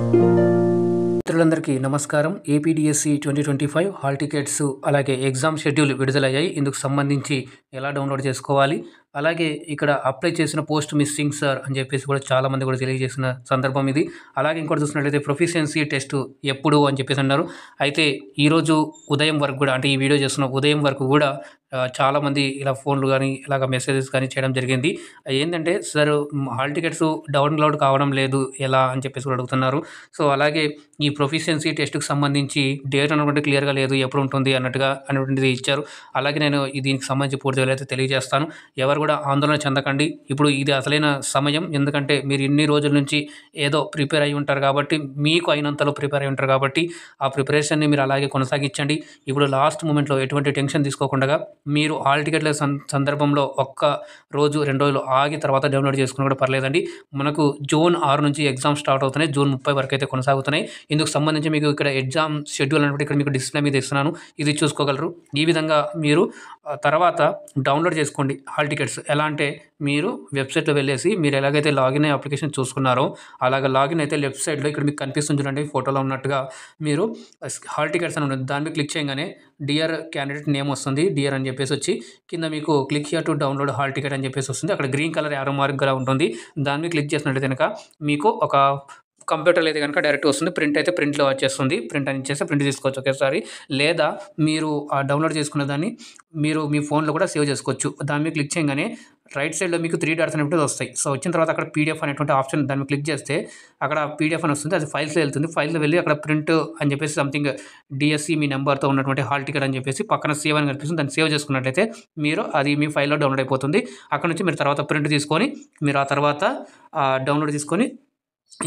మిత్రులందరికీ నమస్కారం. APDSC 2025 hall tickets అలాగే ఎగ్జామ్ షెడ్యూల్ విడుదలయ్యాయి. ఇందుకు సంబంధించి ఎలా డౌన్లోడ్ చేసుకోవాలి, అలాగే ఇక్కడ అప్లై చేసిన పోస్ట్ మిస్సింగ్ సార్ అని చెప్పేసి కూడా చాలామంది కూడా తెలియజేసిన సందర్భం ఇది. అలాగే ఇంకోటి చూసినట్లయితే ప్రొఫిషియన్సీ టెస్ట్ ఎప్పుడు అని చెప్పేసి అన్నారు. అయితే ఈరోజు ఉదయం వరకు కూడా, అంటే ఈ వీడియో చేస్తున్న ఉదయం వరకు కూడా చాలామంది ఇలా ఫోన్లు కానీ ఇలాగ మెసేజెస్ కానీ చేయడం జరిగింది. ఏంటంటే సార్ హాల్ టికెట్స్ డౌన్లోడ్ కావడం లేదు ఎలా అని చెప్పేసి కూడా అడుగుతున్నారు. సో అలాగే ఈ ప్రొఫిషియన్సీ టెస్ట్కి సంబంధించి డేట్ అనుకుంటే క్లియర్గా లేదు, ఎప్పుడు ఉంటుంది అనేటువంటిది ఇచ్చారు. అలాగే నేను దీనికి సంబంధించి పూర్తిగా అయితే తెలియజేస్తాను. ఎవరు కూడా ఆందోళన చెందకండి. ఇప్పుడు ఇది అసలైన సమయం. ఎందుకంటే మీరు ఇన్ని రోజుల నుంచి ఏదో ప్రిపేర్ అయి ఉంటారు కాబట్టి, మీకు అయినంతలో ప్రిపేర్ అయి ఉంటారు కాబట్టి ఆ ప్రిపరేషన్ని మీరు అలాగే కొనసాగించండి. ఇప్పుడు లాస్ట్ మూమెంట్లో ఎటువంటి టెన్షన్ తీసుకోకుండా మీరు హాల్ టికెట్ల సందర్భంలో ఒక్క రోజు 2 రోజులు ఆగి తర్వాత డౌన్లోడ్ చేసుకుని కూడా పర్లేదండి. మనకు జూన్ 6 నుంచి ఎగ్జామ్ స్టార్ట్ అవుతున్నాయి. జూన్ 30 వరకు అయితే కొనసాగుతున్నాయి. ఇందుకు సంబంధించి మీకు ఇక్కడ ఎగ్జామ్ షెడ్యూల్ అనేటువంటి ఇక్కడ మీకు డిస్ప్లే మీద ఇస్తున్నాను. ఇది చూసుకోగలరు. ఈ విధంగా మీరు తర్వాత డౌన్లోడ్ చేసుకోండి హాల్ టికెట్స్. ఎలా అంటే మీరు వెబ్సైట్లో వెళ్ళేసి మీరు ఎలాగైతే లాగిన్ అయ్యే అప్లికేషన్ చూసుకున్నారో అలాగ లాగిన్ అయితే లెఫ్ట్ సైడ్లో ఇక్కడ మీకు కనిపిస్తుంది చూడండి, ఫోటోలో ఉన్నట్టుగా మీరు హాల్ టికెట్స్ అని ఉంటుంది. దాని మీద క్లిక్ చేయగానే డియర్ క్యాండిడేట్ నేమ్ వస్తుంది. డియర్ అని చెప్పేసి వచ్చి కింద మీకు click here to download hall ticket అని చెప్పేసి వస్తుంది. అక్కడ గ్రీన్ కలర్ యారో మార్క్ గా ఉంటుంది. దాని మీద క్లిక్ చేసినట్లయితే కనుక మీకు ఒక కంప్యూటర్లో అయితే కనుక డైరెక్ట్ వస్తుంది. ప్రింట్ అయితే ప్రింట్లో వచ్చేస్తుంది. ప్రింట్ అని ఇచ్చేస్తే ప్రింట్ తీసుకోవచ్చు ఒకేసారి. లేదా మీరు ఆ డౌన్లోడ్ చేసుకున్న దాన్ని మీరు మీ ఫోన్లో కూడా సేవ్ చేసుకోవచ్చు. దాని మీద క్లిక్ చేయగానే రైట్ సైడ్లో మీకు 3 డాట్స్ అనేవి వస్తాయి. సో వచ్చిన తర్వాత అక్కడ పీడిఎఫ్ అనేటువంటి ఆప్షన్ దాన్ని క్లిక్ చేస్తే అక్కడ పీడిఎఫ్ అని వస్తుంది. అది ఫైల్స్లో వెళ్తుంది. ఫైల్లో వెళ్ళి అక్కడ ప్రింట్ అని చెప్పేసి సంథింగ్ డిఎస్సి మీ నెంబర్తో ఉన్నటువంటి హాల్ టికెట్ అని చెప్పేసి పక్కన సేవ్ అని కనిపిస్తుంది. దాన్ని సేవ్ చేసుకున్నట్లయితే మీరు అది మీ ఫైల్లో డౌన్లోడ్ అయిపోతుంది. అక్కడ నుంచి మీరు తర్వాత ప్రింట్ తీసుకొని మీరు ఆ తర్వాత డౌన్లోడ్ తీసుకొని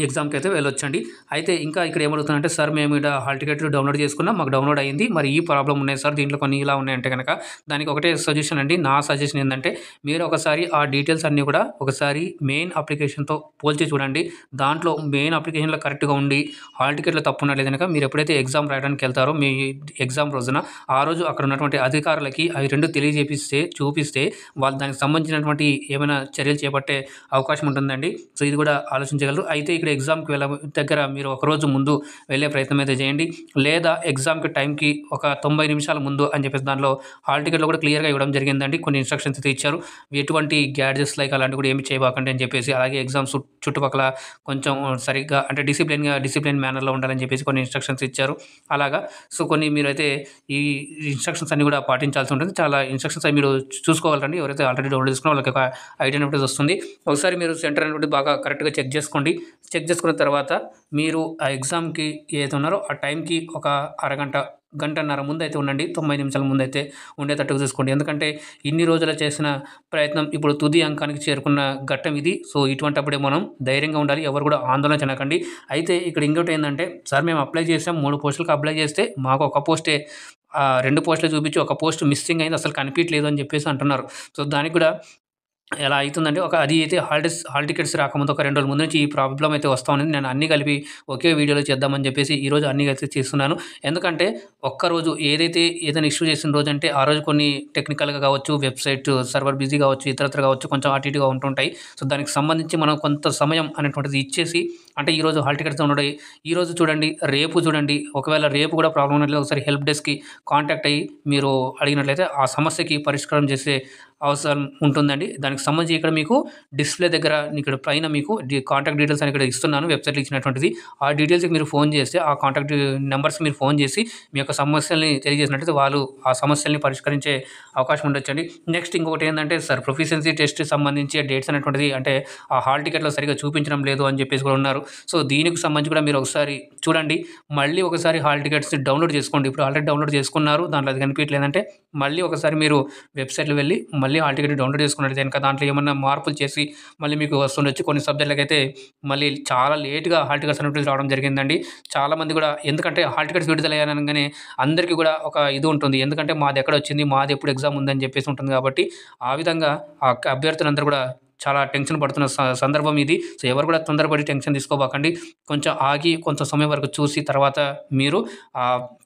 ఎగ్జామ్కి అయితే వెళ్ళొచ్చండి. అయితే ఇంకా ఇక్కడ ఏమడుగుతుందంటే సార్ మేము ఇక్కడ హాల్ టికెట్లు డౌన్లోడ్ చేసుకున్నాం, మాకు డౌన్లోడ్ అయ్యింది, మరి ఈ ప్రాబ్లం ఉన్నాయి సార్, దీంట్లో కొన్ని ఇలా ఉన్నాయంటే కనుక దానికి ఒకటే సజెషన్ అండి. నా సజెషన్ ఏంటంటే మీరు ఒకసారి ఆ డీటెయిల్స్ అన్నీ కూడా ఒకసారి మెయిన్ అప్లికేషన్తో పోల్చి చూడండి. దాంట్లో మెయిన్ అప్లికేషన్లో కరెక్ట్గా ఉండి హాల్ టికెట్లో తప్పు ఉన్నట్లయితే కనుక మీరు ఎప్పుడైతే ఎగ్జామ్ రాయడానికి వెళ్తారో మీ ఎగ్జామ్ రోజున ఆ రోజు అక్కడ ఉన్నటువంటి అధికారులకి అవి రెండు చూపిస్తే వాళ్ళు దానికి సంబంధించినటువంటి ఏమైనా చర్యలు చేపట్టే అవకాశం ఉంటుందండి. సో ఇది కూడా ఆలోచించగలరు. అయితే ఇక్కడ ఎగ్జామ్కి దగ్గర మీరు ఒక రోజు ముందు వెళ్ళే ప్రయత్నం అయితే చేయండి. లేదా ఎగ్జామ్కి టైంకి ఒక 90 నిమిషాల ముందు అని చెప్పేసి దాంట్లో హాల్ టికెట్లో కూడా క్లియర్గా ఇవ్వడం జరిగిందండి. కొన్ని ఇన్స్ట్రక్షన్స్ అయితే ఇచ్చారు. ఎటువంటి గ్యాడ్జెట్స్ లైక్ అలాంటివి కూడా ఏమి చేయబాకండి అని చెప్పేసి, అలాగే ఎగ్జామ్స్ చుట్టుపక్కల కొంచెం సరిగ్గా అంటే డిసిప్లిన్ మేనర్లో ఉండాలని చెప్పేసి కొన్ని ఇన్స్ట్రక్షన్స్ ఇచ్చారు. అలాగా సో కొన్ని మీరైతే ఈ ఇన్స్ట్రక్షన్స్ అన్ని కూడా పాటించాల్సి ఉంటుంది. చాలా ఇన్స్ట్రక్షన్స్ అవి మీరు చూసుకోవాలండి. ఎవరైతే ఆల్రెడీ డౌన్లోడ్ చేసుకున్నారో వాళ్ళకి ఒక ఐడియా అనేది వస్తుంది. ఒకసారి మీరు సెంటర్ అనేది బాగా కరెక్ట్గా చెక్ చేసుకోండి. చెక్ చేసుకున్న తర్వాత మీరు ఆ ఎగ్జామ్కి ఏదైతే ఉన్నారో ఆ టైంకి ఒక గంటన్నర ముందు అయితే ఉండండి. 90 నిమిషాల ముందు అయితే ఉండేటట్టుగా చూసుకోండి. ఎందుకంటే ఇన్ని రోజులు చేసిన ప్రయత్నం ఇప్పుడు తుది అంకానికి చేరుకున్న ఘట్టం ఇది. సో ఇటువంటిప్పుడే మనం ధైర్యంగా ఉండాలి. ఎవరు కూడా ఆందోళన చెందకండి. అయితే ఇక్కడ ఇంకోటి ఏంటంటే సార్ మేము అప్లై చేసాం, 3 పోస్టులకు అప్లై చేస్తే మాకు ఒక పోస్టే 2 పోస్టులు చూపించి ఒక పోస్ట్ మిస్సింగ్ అయింది, అసలు కనిపించలేదు అని చెప్పేసి అంటున్నారు. సో దానికి కూడా ఎలా అవుతుందంటే అది అయితే హాల్ టికెట్స్ రాకముందు ఒక 2 రోజుల ముందు నుంచి ఈ ప్రాబ్లం అయితే వస్తూ ఉంది. నేను అన్నీ కలిపి ఒకే వీడియోలో చేద్దామని చెప్పేసి ఈరోజు అన్నీ కలిసి చేస్తున్నాను. ఎందుకంటే ఒక్కరోజు ఏదైనా ఇష్యూ చేసిన రోజు అంటే ఆ రోజు కొన్ని టెక్నికల్గా కావచ్చు, వెబ్సైట్ సర్వర్ బిజీ కావచ్చు, ఇతరత్ర కావచ్చు, కొంచెం అటు ఇటుగా ఉంటుంటాయి. సో దానికి సంబంధించి మనం కొంత సమయం అనేటువంటిది ఇచ్చేసి, అంటే ఈరోజు హాల్ టికెట్స్ ఉన్నాయి, ఈరోజు చూడండి, రేపు చూడండి, ఒకవేళ రేపు కూడా ప్రాబ్లం ఉన్నట్లయితే ఒకసారి హెల్ప్ డెస్క్కి కాంటాక్ట్ అయ్యి మీరు అడిగినట్లయితే ఆ సమస్యకి పరిష్కారం చేసే అవసరం ఉంటుందండి. దానికి సంబంధించి ఇక్కడ మీకు డిస్ప్లే దగ్గర ఇక్కడ పైన మీకు కాంటాక్ట్ డీటెయిల్స్ అని ఇక్కడ ఇస్తున్నాను, వెబ్సైట్లో ఇచ్చినటువంటిది. ఆ డీటెయిల్స్కి మీరు ఫోన్ చేస్తే ఆ కాంటాక్ట్ నెంబర్స్కి మీరు ఫోన్ చేసి మీ యొక్క సమస్యల్ని తెలియజేసినట్లయితే వాళ్ళు ఆ సమస్యల్ని పరిష్కరించే అవకాశం ఉండొచ్చండి. నెక్స్ట్ ఇంకొకటి ఏంటంటే సార్ ప్రొఫిషియన్సీ టెస్ట్ సంబంధించి డేట్స్ అనేటువంటిది అంటే ఆ హాల్ టికెట్లో సరిగ్గా చూపించడం లేదు అని చెప్పేసి కూడా ఉన్నారు. సో దీనికి సంబంధించి కూడా మీరు ఒకసారి చూడండి. మళ్ళీ ఒకసారి హాల్ టికెట్స్ డౌన్లోడ్ చేసుకోండి. ఇప్పుడు ఆల్రెడీ డౌన్లోడ్ చేసుకున్నారు, దాంట్లో అది కనిపించలేదంటే మళ్ళీ ఒకసారి మీరు వెబ్సైట్లో వెళ్ళి మళ్ళీ హాల్ టికెట్ డౌన్లోడ్ చేసుకున్నట్లయితే కనుక దాంట్లో ఏమన్నా మార్పులు చేసి మళ్ళీ మీకు వస్తుండొచ్చు. కొన్ని సబ్జెక్టులకు అయితే మళ్ళీ చాలా లేట్గా హాల్ టికెట్స్ అనేవి రావడం జరిగిందండి. చాలామంది కూడా ఎందుకంటే హాల్ టికెట్స్ విడుదలయ్యానగానే అందరికీ కూడా ఒక ఇది ఉంటుంది. ఎందుకంటే మాది ఎక్కడ వచ్చింది, మాది ఎప్పుడు ఎగ్జామ్ ఉందని చెప్పేసి ఉంటుంది. కాబట్టి ఆ విధంగా ఆ అభ్యర్థులందరూ కూడా చాలా టెన్షన్ పడుతున్న సందర్భం ఇది. సో ఎవరు కూడా తొందరపడి టెన్షన్ తీసుకోబాకండి. కొంచెం ఆగి కొంత సమయం వరకు చూసి తర్వాత మీరు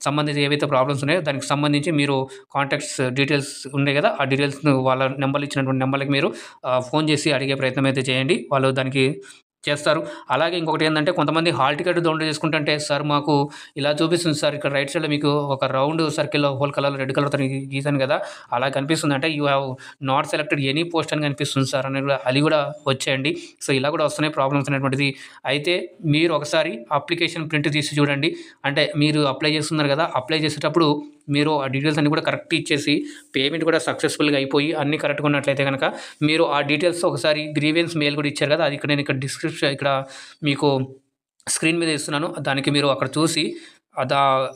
సంబంధించి ఏవైతే ప్రాబ్లమ్స్ ఉన్నాయో దానికి సంబంధించి మీరు కాంటాక్ట్స్ డీటెయిల్స్ ఉన్నాయి కదా, ఆ డీటెయిల్స్ను వాళ్ళ నెంబర్లు ఇచ్చినటువంటి నెంబర్లకి మీరు ఫోన్ చేసి అడిగే ప్రయత్నం అయితే చేయండి. వాళ్ళు దానికి చేస్తారు. అలాగే ఇంకొకటి ఏందంటే కొంతమంది హాల్ టికెట్ డౌన్లోడ్ చేసుకుంటుంటే సార్ మాకు ఇలా చూపిస్తుంది సార్ ఇక్కడ రైట్ సైడ్‌లో మీకు ఒక రౌండ్ సర్కిల్‌లో హోల్ కలర్‌లో రెడ్ కలర్‌తో గీసాను కదా! అలా కనిపిస్తుంది అంటే you have not selected any post అని కనిపిస్తుంది సార్ అని కూడా అది కూడా వచ్చేయండి. సో ఇలా కూడా వస్తున్నాయి ప్రాబ్లమ్స్ అనేటువంటిది. అయితే మీరు ఒకసారి అప్లికేషన్ ప్రింట్ తీసి చూడండి. అంటే మీరు అప్లై చేస్తున్నారు కదా! అప్లై చేసేటప్పుడు మీరు ఆ డీటెయిల్స్ అన్నీ కూడా కరెక్ట్ ఇచ్చేసి పేమెంట్ కూడా సక్సెస్‌ఫుల్‌గా అయిపోయి అన్నీ కరెక్ట్‌గా ఉన్నట్లయితే గనక మీరు ఆ డీటెయిల్స్ ఒకసారి గ్రీవెన్స్ మెయిల్ కూడా ఇచ్చారు కదా! అది ఇక్కడ నేను ఇక్కడ మీకు స్క్రీన్ మీద ఇస్తున్నాను. దానికి మీరు అక్కడ చూసి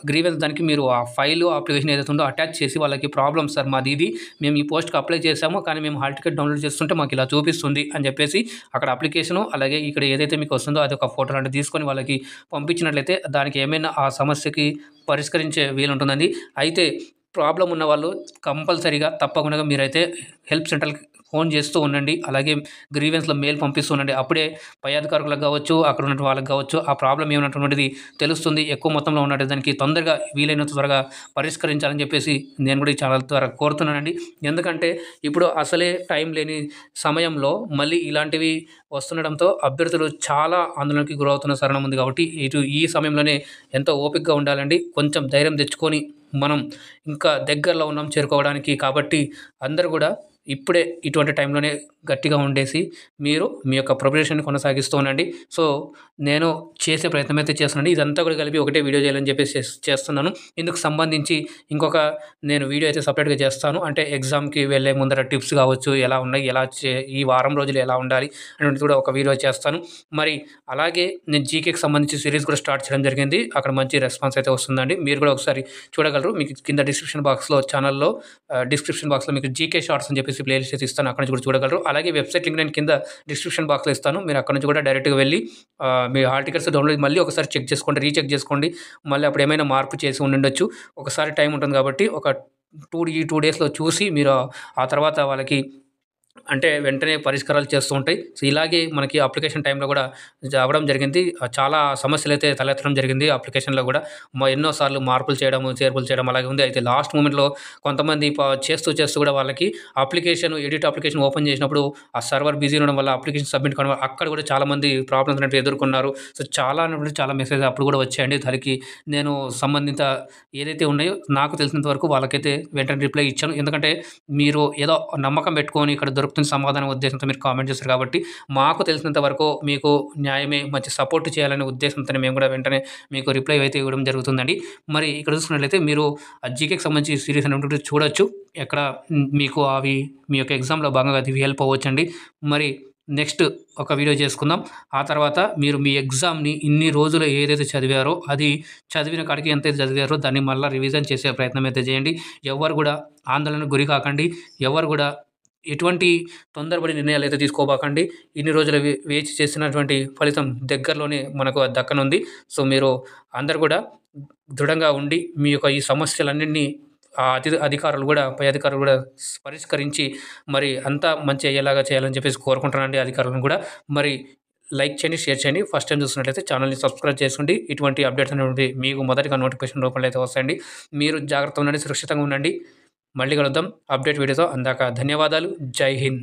గ్రీవెన్స్ దానికి మీరు ఆ ఫైలు అప్లికేషన్ ఏదైతే ఉందో అటాచ్ చేసి వాళ్ళకి ప్రాబ్లమ్ సార్ మాది ఇది. మేము ఈ పోస్ట్‌కి అప్లై చేసాము. కానీ మేము హాల్ టికెట్ డౌన్లోడ్ చేస్తుంటే మాకు ఇలా చూపిస్తుంది అని చెప్పేసి అక్కడ అప్లికేషను అలాగే ఇక్కడ ఏదైతే మీకు వస్తుందో అదొక ఫోటో లాంటిది తీసుకొని వాళ్ళకి పంపించినట్లయితే దానికి ఏమైనా ఆ సమస్యకి పరిష్కరించే వీలుంటుందండి. అయితే ప్రాబ్లమ్ ఉన్నవాళ్ళు కంపల్సరీగా తప్పకుండా మీరైతే హెల్ప్ సెంటర్‌కి ఫోన్ చేస్తూ ఉండండి. అలాగే గ్రీవెన్స్‌లో మెయిల్ పంపిస్తూ ఉండండి. అప్పుడే పై అధికారులకు కావచ్చు, అక్కడ ఉన్న వాళ్ళకి కావచ్చు ఆ ప్రాబ్లమ్ ఏమన్నటువంటిది తెలుస్తుంది. ఎక్కువ మొత్తంలో ఉన్నట్టు దానికి తొందరగా వీలైనంత త్వరగా పరిష్కరించాలని చెప్పేసి నేను కూడా ఈ ఛానల్ ద్వారా కోరుతున్నానండి. ఎందుకంటే ఇప్పుడు అసలే టైం లేని సమయంలో మళ్ళీ ఇలాంటివి వస్తుండడంతో అభ్యర్థులు చాలా ఆందోళనకి గురవుతున్న తరుణం ఉంది కాబట్టి ఈ సమయంలోనే ఎంతో ఓపికగా ఉండాలండి. కొంచెం ధైర్యం తెచ్చుకొని మనం ఇంకా దగ్గరలో ఉన్నాం చేరుకోవడానికి. కాబట్టి అందరూ కూడా ఇప్పుడే ఇటువంటి టైంలోనే గట్టిగా ఉండేసి మీరు మీ యొక్క ప్రిపరేషన్‌ని కొనసాగిస్తూ ఉండండి. సో, నేను చేసే ప్రయత్నం అయితే చేస్తున్నానండి. ఇదంతా కూడా కలిపి ఒకటే వీడియో చేయాలని చెప్పేసి చేస్తున్నాను. ఇందుకు సంబంధించి ఇంకొక నేను వీడియో అయితే సెపరేట్‌గా చేస్తాను. అంటే ఎగ్జామ్‌కి వెళ్ళే ముందర టిప్స్ కావచ్చు, ఎలా ఉన్నాయి, ఈ వారం రోజులు ఎలా ఉండాలి అనేటువంటిది కూడా ఒక వీడియో చేస్తాను. మరి అలాగే నేను జీకేకి సంబంధించి సిరీస్ కూడా స్టార్ట్ చేయడం జరిగింది. అక్కడ మంచి రెస్పాన్స్ అయితే వస్తుందండి. మీరు కూడా ఒకసారి చూడగలరు. మీకు కింద డిస్క్రిప్షన్ బాక్స్‌లో మీకు జీకే షార్ట్స్ అని చెప్పేసి ప్లేలిస్ట్ అయితే ఇస్తాను. అక్కడి నుంచి కూడా చూడగలరు. అలాగే వెబ్‌సైట్ లింక్ నేను కింద డిస్క్రిప్షన్ బాక్స్‌లో ఇస్తాను. మీరు అక్కడి నుంచి కూడా డైరెక్ట్‌గా వెళ్ళి మీ హాల్ టికెట్స్ డౌన్లోడ్ మళ్ళీ ఒకసారి చెక్ చేసుకోండి. రీచెక్ చేసుకోండి. మళ్ళీ అప్పుడు ఏమైనా మార్పు చేసి ఉండుండొచ్చు. ఒకసారి టైం ఉంటుంది కాబట్టి ఒక 2 డేస్‌లో చూసి మీరు ఆ తర్వాత వాళ్ళకి అంటే వెంటనే పరిష్కారాలు చేస్తూ ఉంటాయి. సో, ఇలాగే మనకి అప్లికేషన్ టైంలో కూడా అవ్వడం జరిగింది. చాలా సమస్యలైతే తలెత్తడం జరిగింది అప్లికేషన్‌లో కూడా. ఎన్నో సార్లు మార్పులు చేయడము, చేర్పులు చేయడం అలాగే ఉంది. అయితే లాస్ట్ మూమెంట్‌లో కొంతమంది చేస్తూ కూడా వాళ్ళకి ఎడిట్ అప్లికేషన్ ఓపెన్ చేసినప్పుడు ఆ సర్వర్ బిజీ ఉండడం వల్ల అప్లికేషన్ సబ్మిట్ కావడం వల్ల అక్కడ కూడా చాలామంది ప్రాబ్లమ్స్ అనేవి ఎదుర్కొన్నారు. సో, చాలా మెసేజ్ అప్పుడు కూడా వచ్చాయండి. దానికి నేను సంబంధిత ఏదైతే ఉన్నాయో నాకు తెలిసినంత వరకు వాళ్ళకైతే వెంటనే రిప్లై ఇచ్చాను. ఎందుకంటే మీరు ఏదో నమ్మకం పెట్టుకొని ఇక్కడ దొరుకుతుంది సమాధానం ఉద్దేశంతో మీరు కామెంట్ చేశారు కాబట్టి మాకు తెలిసినంత వరకు మీకు న్యాయమే మంచి సపోర్ట్ చేయాలనే ఉద్దేశంతోనే మేము కూడా వెంటనే మీకు రిప్లై అయితే ఇవ్వడం జరుగుతుందండి. మరి ఇక్కడ చూసుకున్నట్లయితే మీరు ఆ జీకేకి సంబంధించి సిరీస్ అనేటువంటిది చూడొచ్చు. ఎక్కడ మీకు అవి మీ యొక్క ఎగ్జామ్‌లో భాగంగా అది హెల్ప్ అవ్వచ్చండి. మరి నెక్స్ట్ ఒక వీడియో చేసుకుందాం. ఆ తర్వాత మీరు మీ ఎగ్జామ్‌ని ఇన్ని రోజులు ఏదైతే చదివారో అది చదివిన కాడికి ఎంతైతే చదివారో దాన్ని మళ్ళా రివిజన్ చేసే ప్రయత్నం అయితే చేయండి. ఎవ్వరు కూడా ఆందోళనకు గురి కాకండి. ఎవరు కూడా ఎటువంటి తొందరపడి నిర్ణయాలైతే తీసుకోబాకండి. ఇన్ని రోజులు వేచి చేసినటువంటి ఫలితం దగ్గరలోనే మనకు దక్కనుంది. సో, మీరు అందరూ కూడా దృఢంగా ఉండి మీ యొక్క ఈ సమస్యలన్నిటిని అధికారులు కూడా పై అధికారులు కూడా పరిష్కరించి మరి అంతా మంచి అయ్యేలాగా చేయాలని చెప్పేసి కోరుకుంటున్నానండి అధికారులను కూడా. మరి లైక్ చేయండి, షేర్ చేయండి. ఫస్ట్ టైం చూస్తున్నట్లయితే ఛానల్‌ని సబ్స్క్రైబ్ చేసుకోండి. ఇటువంటి అప్డేట్స్ అనేవి మీకు మొదటిగా నోటిఫికేషన్ రూపంలో అయితే వస్తాయండి. మీరు జాగ్రత్తగా ఉండండి, సురక్షితంగా ఉండండి. మళ్ళీ కలుద్దాం అప్డేట్ వీడియోతో. అందాక ధన్యవాదాలు. జై హింద్.